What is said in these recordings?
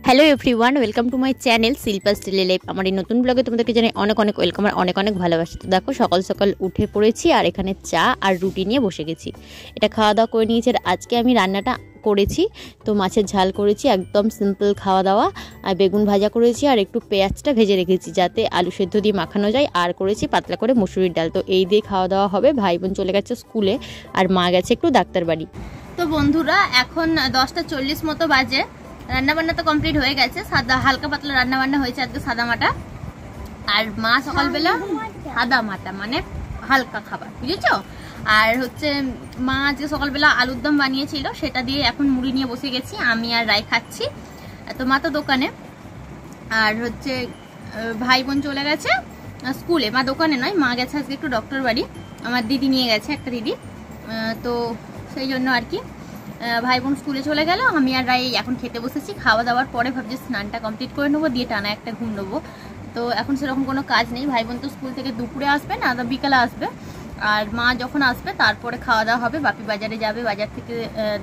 Hello everyone, welcome to my channel Shilpa's daily life. আমার এই নতুন ব্লগে তোমাদেরকে জানাই অনেক অনেক ওয়েলকাম আর অনেক অনেক ভালোবাসা। তো দেখো সকাল সকাল উঠে পড়েছি আর এখানে চা আর রুটি নিয়ে বসে গেছি। এটা খাওয়া দাওয়া করে নিয়েছি। আর আজকে আমি রান্নাটা করেছি তো মাছের ঝাল করেছি, একদম সিম্পল খাওয়া দাওয়া। আর বেগুন ভাজা করেছি আর একটু পেঁয়াজটা ভেজে রেখেছি যাতে আলু সেদ্ধ দিয়ে মাখানো যায়। আর করেছি পাতলা করে মুসুরির ডাল। তো এই দিয়ে খাওয়া দাওয়া হবে। ভাই বোন চলে গেছে স্কুলে আর মা গেছে একটু ডাক্তার বাড়ি। তো বন্ধুরা এখন 10টা 40 মতো বাজে। রান্নাবান্না তো কমপ্লিট হয়ে গেছে, সাদা হালকা পাতলা রান্নাবান্না হয়েছে আজকে সাদা মাটা। আর মা সকালবেলা সাদা মাটা মানে হালকা খাবার, বুঝেছো? আর হচ্ছে মা আজকে সকালবেলা আলুর দম বানিয়েছিল, সেটা দিয়ে এখন মুড়ি নিয়ে বসে গেছি আমি আর রাই খাচ্ছি। তো মা তো দোকানে, আর হচ্ছে ভাই বোন চলে গেছে স্কুলে। মা দোকানে নয়, মা গেছে আজকে একটু ডক্টর বাড়ি। আমার দিদি নিয়ে গেছে, একটা দিদি। তো সেই জন্য আর কি ভাই বোন স্কুলে চলে গেল, আমি আর রাই এখন খেতে বসেছি। খাওয়া দাওয়ার পরে ভাবছি স্নানটা কমপ্লিট করে নেবো, দিয়ে টানা একটা ঘুম নেবো। তো এখন সেরকম কোনো কাজ নেই। ভাই বোন তো স্কুল থেকে দুপুরে আসবে না, বিকালে আসবে। আর মা যখন আসবে তারপরে খাওয়া দাওয়া হবে। বাপি বাজারে যাবে, বাজার থেকে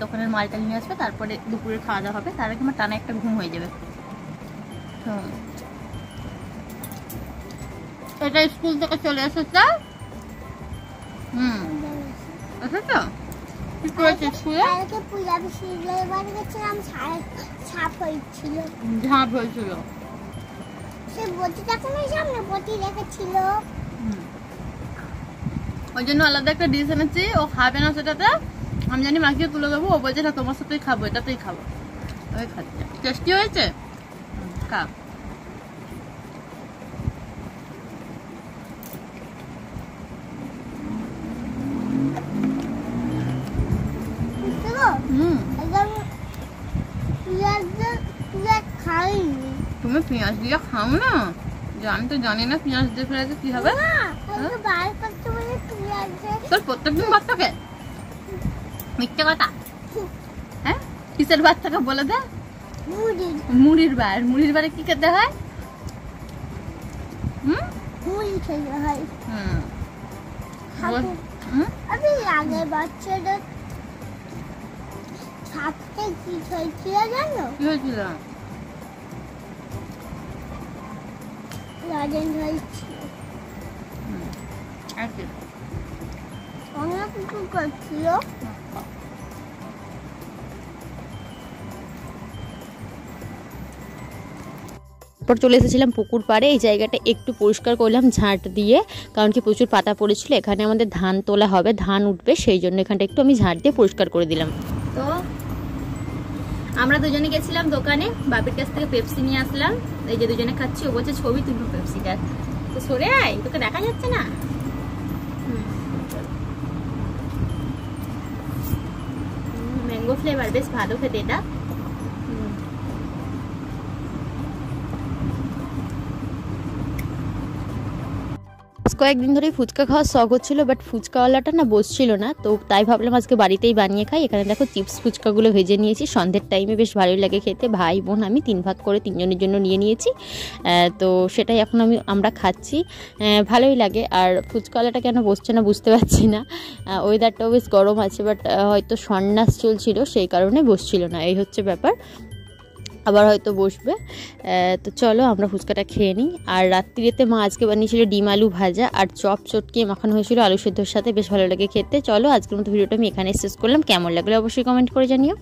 দোকানের মালটা নিয়ে আসবে, তারপরে দুপুরে খাওয়া দাওয়া হবে। তার আগে আমার টানা একটা ঘুম হয়ে যাবে। এটা স্কুল থেকে চলে এসেছে। এসেছো? ঝাঁপ হয়েছিল, ওই জন্য আলাদা একটা ডিশ এনেছি। ও খাবে না সেটাতে, আমি জানি মাখিয়ে তুলে দেবো। ও বলছে না তোমার সাথেই খাবো, এটাতেই খাবো। ওই খাচ্ছে। টেস্টি হয়েছে, খা। তুমি পেঁয়াজ দিয়ে খাও না? আমি তো জানি না পেঁয়াজ দিয়ে ফেলে কি হবে। তোর প্রত্যেকদিন ভাত থাকে? মিথ্যে কথা। হ্যাঁ, কিসের ভাত থাকে বলে দে? মুড়ির বার। মুড়ির বারে কি খেতে হয়? মুড়ি খেতে হয়। আমি আগের বাচ্চাদের ছাদতে কি হয়েছিল জানো? কি হয়েছিল? লাডেন হয়েছিল। অনেক কিছু করছিল। তারপর চলে এসেছিলাম পুকুর পাড়ে। এই জায়গাটা একটু পরিষ্কার করলাম ঝাঁট দিয়ে, কারণ কি প্রচুর পাতা পড়েছিল। এখানে আমাদের ধান তোলা হবে, ধান উঠবে, সেই জন্য এখানটা একটু আমি ঝাঁট দিয়ে পরিষ্কার করে দিলাম। তো আমরা দুজনে গেছিলাম দোকানে, বাপির কাছ থেকে পেপসি নিয়ে আসলাম। এই যে দুজনে খাচ্ছি। ও বলছে ছবি তুলবো পেপসিটার। তো সরে আয়, তোকে দেখা যাচ্ছে না। ম্যাঙ্গো ফ্লেভার, বেশ ভালো খেতে এটা। কয়েকদিন ধরেই ফুচকা খাওয়ার শখ হচ্ছিল, বাট ফুচকাওয়ালাটা না বসছিল না। তো তাই ভাবলাম আজকে বাড়িতেই বানিয়ে খাই। এখানে দেখো চিপস ফুচকাগুলো ভেজে নিয়েছি। সন্ধ্যের টাইমে বেশ ভালোই লাগে খেতে। ভাই বোন আমি 3 ভাগ করে 3 জনের জন্য নিয়ে নিয়েছি। তো সেটাই এখন আমরা খাচ্ছি, ভালোই লাগে। আর ফুচকাওয়ালাটা কেন বসছে না বুঝতে পারছি না। ওয়েদারটাও বেশ গরম আছে, বাট হয়তো সন্ন্যাস চলছিল সেই কারণে বসছিল না, এই হচ্ছে ব্যাপার। আবার হয়তো বসবে। তো চলো আমরা ফুচকাটা খেয়ে নিই। আর রাত্রিতে মা আজকে বানিয়েছিল ডিম আলু ভাজা আর চপ চটকিয়ে মাখানো হয়েছিল আলু সেদ্ধর সাথে, বেশ ভালো লাগে খেতে। চলো আজকের মতো ভিডিওটা আমি এখানে শেষ করলাম। কেমন লাগলো অবশ্যই কমেন্ট করে জানিও।